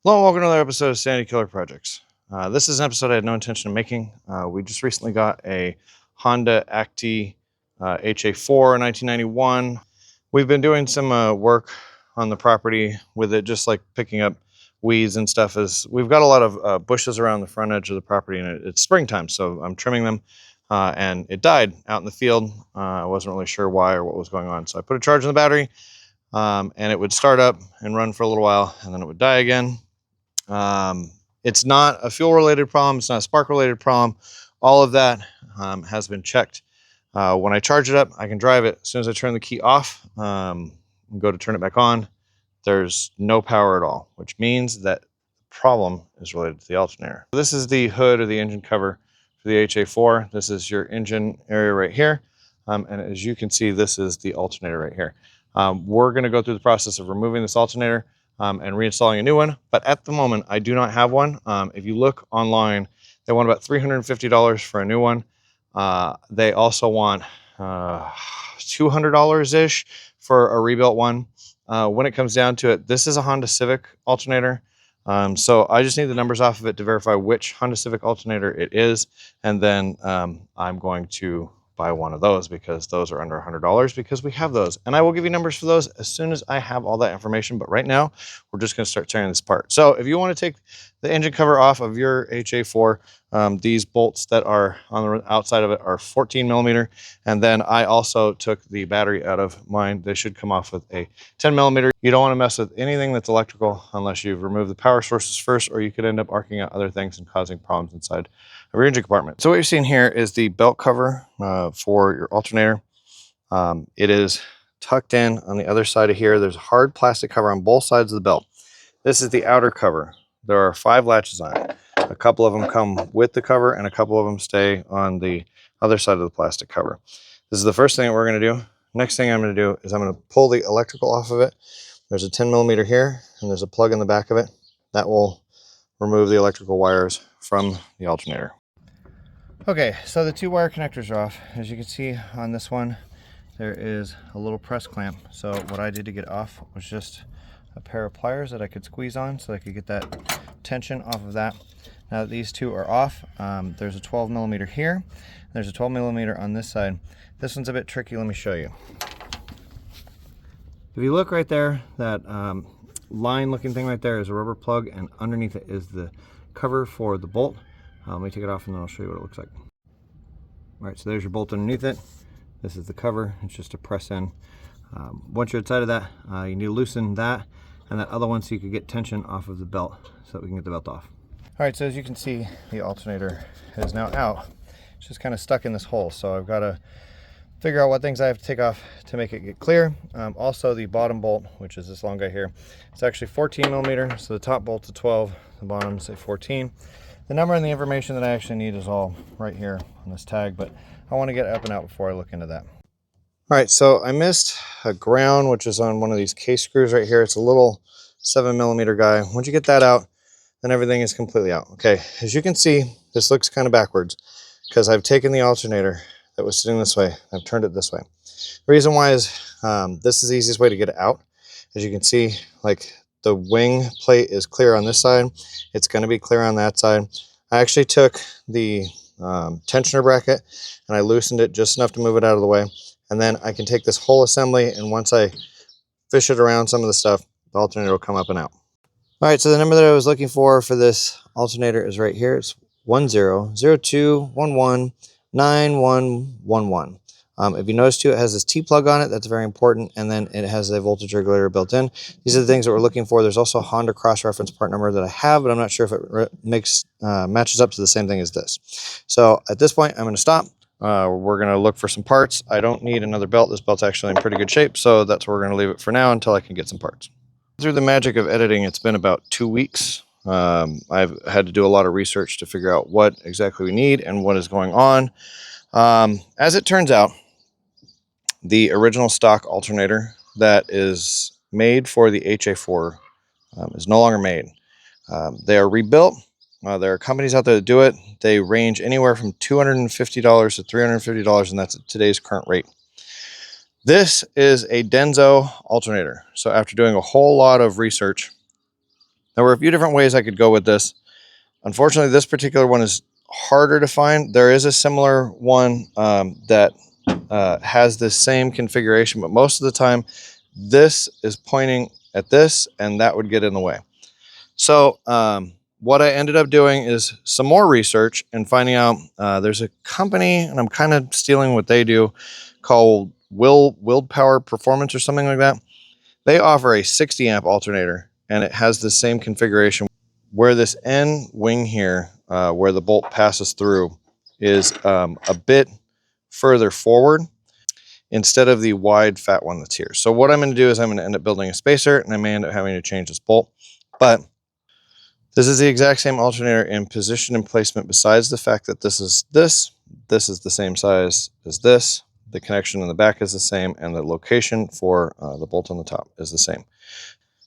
Hello and welcome to another episode of Sandy Killer Projects. This is an episode I had no intention of making. We just recently got a Honda Acty HA4 1991. We've been doing some work on the property with it, just like picking up weeds and stuff. As we've got a lot of bushes around the front edge of the property, and it's springtime, so I'm trimming them. And it died out in the field. I wasn't really sure why or what was going on, so I put a charge in the battery, and it would start up and run for a little while, and then it would die again. It's not a fuel related problem. It's not a spark related problem. All of that has been checked. When I charge it up, I can drive it. As soon as I turn the key off, and go to turn it back on, there's no power at all, which means that the problem is related to the alternator. This is the hood or the engine cover for the HA4. This is your engine area right here. And as you can see, this is the alternator right here. We're going to go through the process of removing this alternator and reinstalling a new one. But at the moment, I do not have one. If you look online, they want about $350 for a new one. They also want $200-ish for a rebuilt one. When it comes down to it, this is a Honda Civic alternator. So I just need the numbers off of it to verify which Honda Civic alternator it is. And then I'm going to buy one of those because those are under $100 because we have those. And I will give you numbers for those as soon as I have all that information. But right now, we're just going to start tearing this apart. So if you want to take the engine cover off of your HA4, these bolts that are on the outside of it are 14 millimeter. And then I also took the battery out of mine. They should come off with a 10 millimeter. You don't want to mess with anything that's electrical unless you've removed the power sources first, or you could end up arcing out other things and causing problems inside of your engine compartment. So what you're seeing here is the belt cover for your alternator. It is tucked in on the other side of here. There's a hard plastic cover on both sides of the belt. This is the outer cover. There are 5 latches on it. A couple of them come with the cover and a couple of them stay on the other side of the plastic cover. This is the first thing that we're going to do. Next thing I'm going to do is I'm going to pull the electrical off of it. There's a 10 millimeter here and there's a plug in the back of it. That will remove the electrical wires from the alternator. Okay, so the 2 wire connectors are off. As you can see on this one, there is a little press clamp. So what I did to get it off was just a pair of pliers that I could squeeze on so I could get that tension off of that. Now that these 2 are off, there's a 12 millimeter here. There's a 12 millimeter on this side. This one's a bit tricky. Let me show you. If you look right there, that line looking thing right there is a rubber plug, and underneath it is the cover for the bolt. Let me take it off and then I'll show you what it looks like. All right, so there's your bolt underneath it. This is the cover. It's just a press in. Once you're outside of that, you need to loosen that and that other one so you can get tension off of the belt so that we can get the belt off. All right, so as you can see, the alternator is now out. It's just kind of stuck in this hole, so I've got to figure out what things I have to take off to make it get clear. Also, the bottom bolt, which is this long guy here, it's actually 14 millimeter, so the top bolt's a 12, the bottom's a 14. The number and the information that I actually need is all right here on this tag, but I want to get up and out before I look into that. All right, so I missed a ground, which is on one of these case screws right here. It's a little 7 millimeter guy. Once you get that out, then everything is completely out. Okay, as you can see, this looks kind of backwards because I've taken the alternator that was sitting this way. I've turned it this way. The reason why is this is the easiest way to get it out. As you can see, like the wing plate is clear on this side. It's going to be clear on that side. I actually took the tensioner bracket and I loosened it just enough to move it out of the way. And then I can take this whole assembly, and once I fish it around some of the stuff, the alternator will come up and out. All right, so the number that I was looking for this alternator is right here. It's 1002119111. If you notice too, it has this T-plug on it. That's very important. And then it has a voltage regulator built in. These are the things that we're looking for. There's also a Honda cross-reference part number that I have, but I'm not sure if it matches up to the same thing as this. So at this point, I'm going to stop. We're going to look for some parts. I don't need another belt. This belt's actually in pretty good shape, so that's where we're going to leave it for now until I can get some parts. Through the magic of editing, it's been about 2 weeks. I've had to do a lot of research to figure out what exactly we need and what is going on. As it turns out, the original stock alternator that is made for the HA4 is no longer made. They are rebuilt. There are companies out there that do it. They range anywhere from $250 to $350, and that's at today's current rate. This is a Denso alternator. So after doing a whole lot of research, There were a few different ways I could go with this. Unfortunately, this particular one is harder to find. There is a similar one that has the same configuration, but most of the time this is pointing at this and that would get in the way. So what I ended up doing is some more research and finding out there's a company, and I'm kind of stealing what they do, called Willed Power Performance or something like that. They offer a 60 amp alternator, and it has the same configuration where this end wing here, where the bolt passes through, is a bit further forward instead of the wide fat one that's here. So what I'm going to do is I'm going to end up building a spacer, and I may end up having to change this bolt. But this is the exact same alternator in position and placement, besides the fact that this is the same size as this. The connection in the back is the same, and the location for the bolt on the top is the same.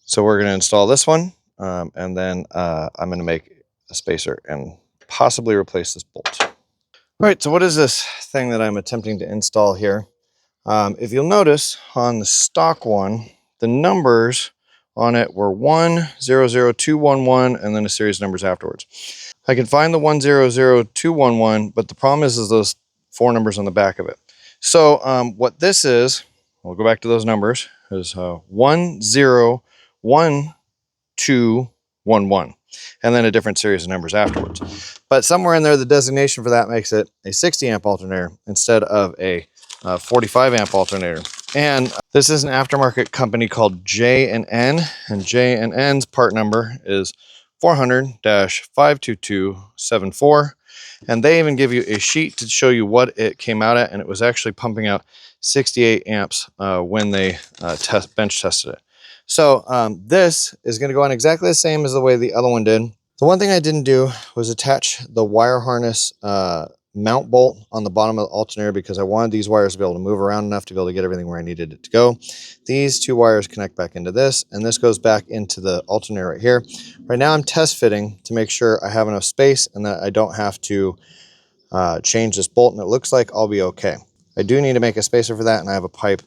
So we're going to install this one, and then I'm going to make a spacer and possibly replace this bolt. All right, so what is this thing that I'm attempting to install here? If you'll notice on the stock one, the numbers on it were 100211 and then a series of numbers afterwards. I can find the 100211, but the problem is those 4 numbers on the back of it. So what this is, we'll go back to those numbers, is 101211, and then a different series of numbers afterwards. But somewhere in there, the designation for that makes it a 60 amp alternator instead of a 45 amp alternator. And this is an aftermarket company called J&N, and J&N's part number is 400-52274. And they even give you a sheet to show you what it came out at, and it was actually pumping out 68 amps when they bench tested it. So this is going to go on exactly the same as the way the other one did. The one thing I didn't do was attach the wire harness mount bolt on the bottom of the alternator, because I wanted these wires to be able to move around enough to be able to get everything where I needed it to go. These 2 wires connect back into this, and this goes back into the alternator right here. Right now I'm test fitting to make sure I have enough space and that I don't have to change this bolt, and it looks like I'll be okay. I do need to make a spacer for that, and I have a pipe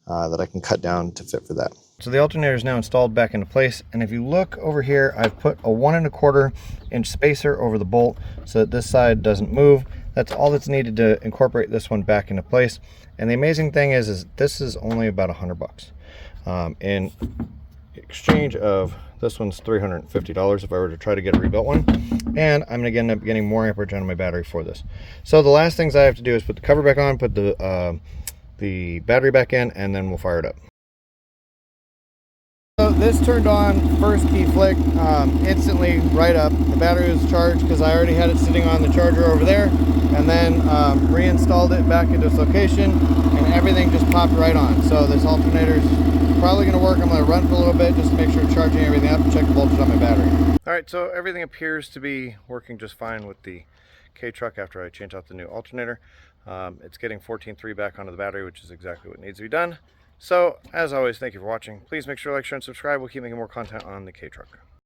that I can cut down to fit for that. So the alternator is now installed back into place, and if you look over here, I've put a 1 1/4 inch spacer over the bolt so that this side doesn't move. That's all that's needed to incorporate this one back into place. And the amazing thing is this is only about $100 in exchange of this one's $350 if I were to try to get a rebuilt one, and I'm gonna end up getting more amperage out of my battery for this. So the last things I have to do is put the cover back on, put the battery back in, and then we'll fire it up. So this turned on first key flick, instantly right up. The battery was charged because I already had it sitting on the charger over there, and then reinstalled it back into its location, and everything just popped right on. So this alternator's probably going to work. I'm going to run for a little bit just to make sure it's charging everything up and check the voltage on my battery. All right, so everything appears to be working just fine with the K-Truck after I change out the new alternator. It's getting 14.3 back onto the battery, which is exactly what needs to be done. So, as always, thank you for watching. Please make sure to like, share, and subscribe. We'll keep making more content on the K-Truck.